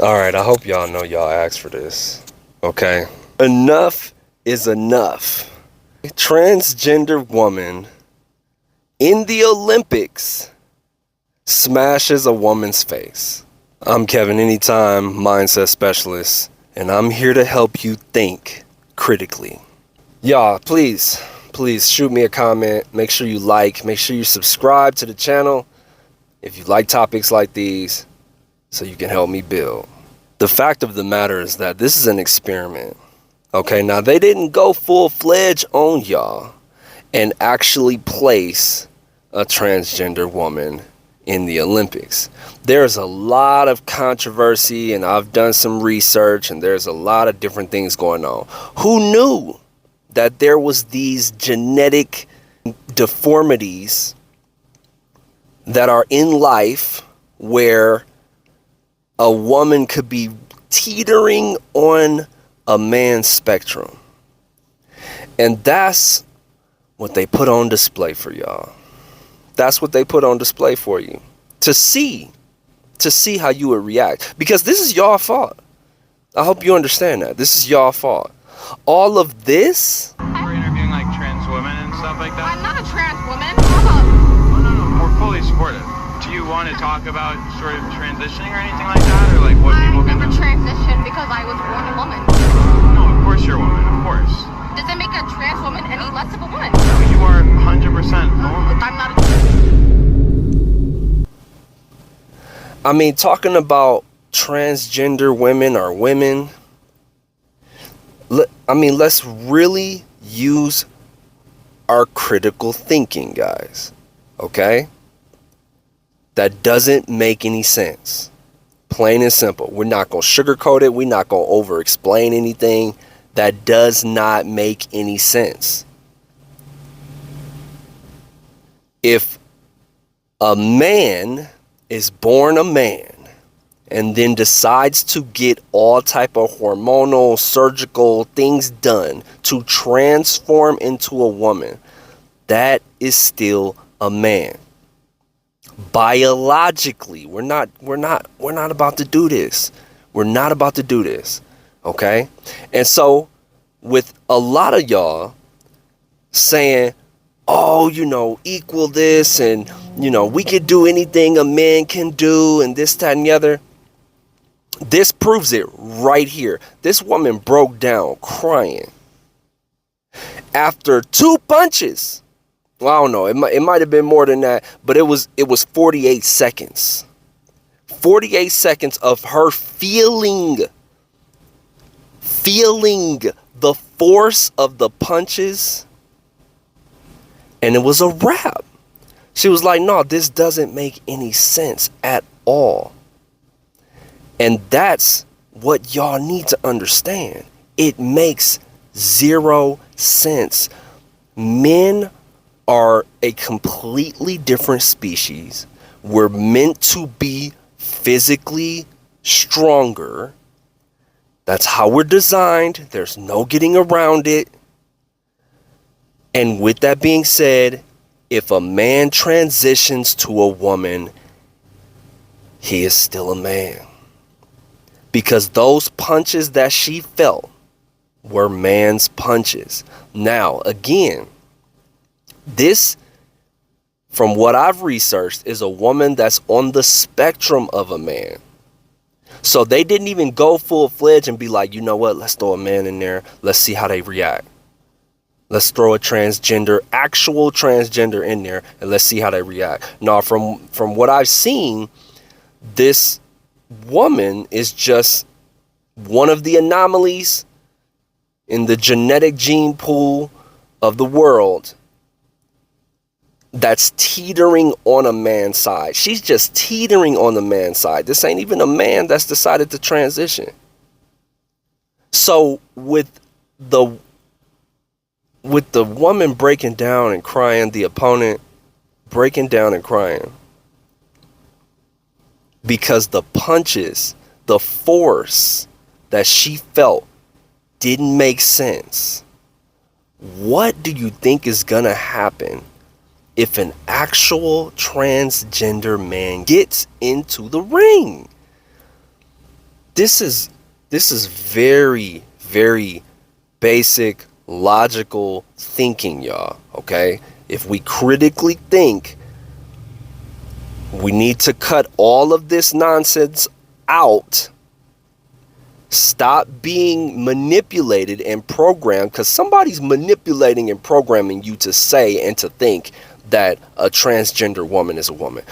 Alright, I hope y'all know y'all asked for this. Okay? Enough is enough. A transgender woman in the Olympics smashes a woman's face. I'm Kevin Anytime, mindset specialist, and I'm here to help you think critically. Y'all, please shoot me a comment. Make sure you like, make sure you subscribe to the channel if you like topics like these, so you can help me build. The fact of the matter is that this is an experiment. Okay, now they didn't go full-fledged on y'all and actually place a transgender woman in the Olympics. There's a lot of controversy, and I've done some research, and there's a lot of different things going on. Who knew that there was these genetic deformities that are in life where a woman could be teetering on a man's spectrum? And that's what they put on display for y'all. That's what they put on display for you to see how you would react, because this is y'all fault. I hope you understand that this is y'all fault. All of this. We're interviewing like trans women and stuff like that. I'm not a trans woman. How about? No, we're fully supportive. Do you want to talk about sort of transitioning or anything like that, or like what I people can never do? transitioned because I was born a woman. No, of course you're a woman, of course. Does it make a trans woman any less of a woman? No, you are 100% a woman. I'm not I mean, talking about transgender women or women, let's really use our critical thinking, guys. Okay? That doesn't make any sense. Plain and simple. We're not going to sugarcoat it. We're not going to over-explain anything. That does not make any sense. If a man is born a man and then decides to get all type of hormonal, surgical things done to transform into a woman, that is still a man. Biologically, we're not about to do this. We're not about to do this. Okay? And so with a lot of y'all saying, oh, equal this, and we could do anything a man can do, and this, that, and the other. This proves it right here. This woman broke down crying after 2 punches. Well, I don't know. It might have been more than that, but it was 48 seconds. 48 seconds of her feeling the force of the punches, and it was a wrap. She was like, no, this doesn't make any sense at all. And that's what y'all need to understand. It makes 0 sense. Men are a completely different species. We're meant to be physically stronger. That's how we're designed. There's no getting around it. And with that being said, if a man transitions to a woman, he is still a man. Because those punches that she felt were man's punches. Now, again, this, from what I've researched, is a woman that's on the spectrum of a man. So they didn't even go full-fledged and be like, you know what, let's throw a man in there. Let's see how they react. Let's throw a actual transgender in there, and let's see how they react. Now, from what I've seen, this woman is just one of the anomalies in the genetic gene pool of the world that's teetering on a man's side. She's just teetering on the man's side. This ain't even a man that's decided to transition. So with the woman breaking down and crying, the opponent breaking down and crying, because the punches, the force that she felt didn't make sense. What do you think is gonna happen if an actual transgender man gets into the ring? This is very, very basic logical thinking, y'all. Okay, if we critically think, we need to cut all of this nonsense out. Stop being manipulated and programmed, because somebody's manipulating and programming you to say and to think that a transgender woman is a woman.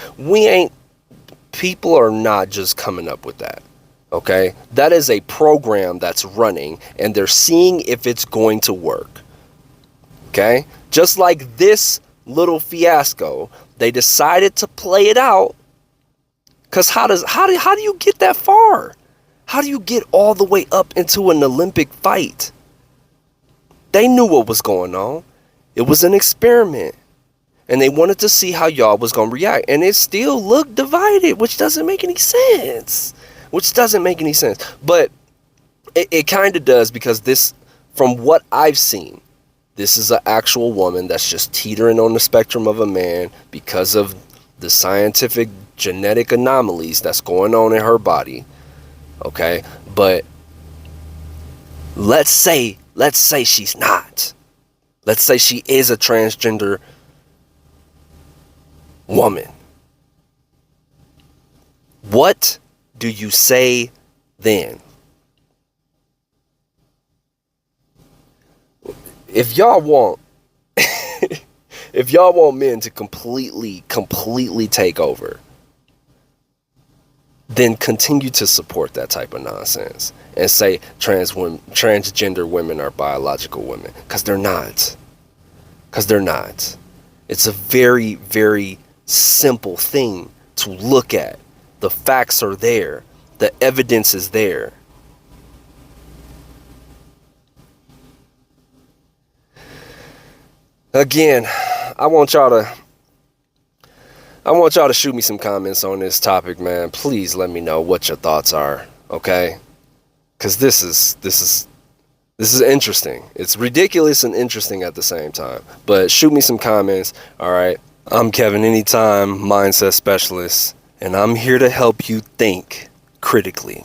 People are not just coming up with that. Okay, that is a program that's running, and they're seeing if it's going to work. Okay, just like this little fiasco, they decided to play it out. Because how do you get that far? How do you get all the way up into an Olympic fight? They knew what was going on. It was an experiment. And they wanted to see how y'all was going to react. And it still looked divided, which doesn't make any sense. But it kind of does, because this, from what I've seen, this is an actual woman that's just teetering on the spectrum of a man because of the scientific genetic anomalies that's going on in her body. Okay, but let's say she's not. Let's say she is a transgender woman. What do you say then? If y'all want men to completely take over, then continue to support that type of nonsense and say transgender women are biological women, because they're not. It's a very, very simple thing to look at. The facts are there. The evidence is there. Again, I want y'all to shoot me some comments on this topic, man. Please let me know what your thoughts are, okay? Because this is interesting. It's ridiculous and interesting at the same time. But shoot me some comments, all right? I'm Kevin Anytime, Mindset Specialist, and I'm here to help you think critically.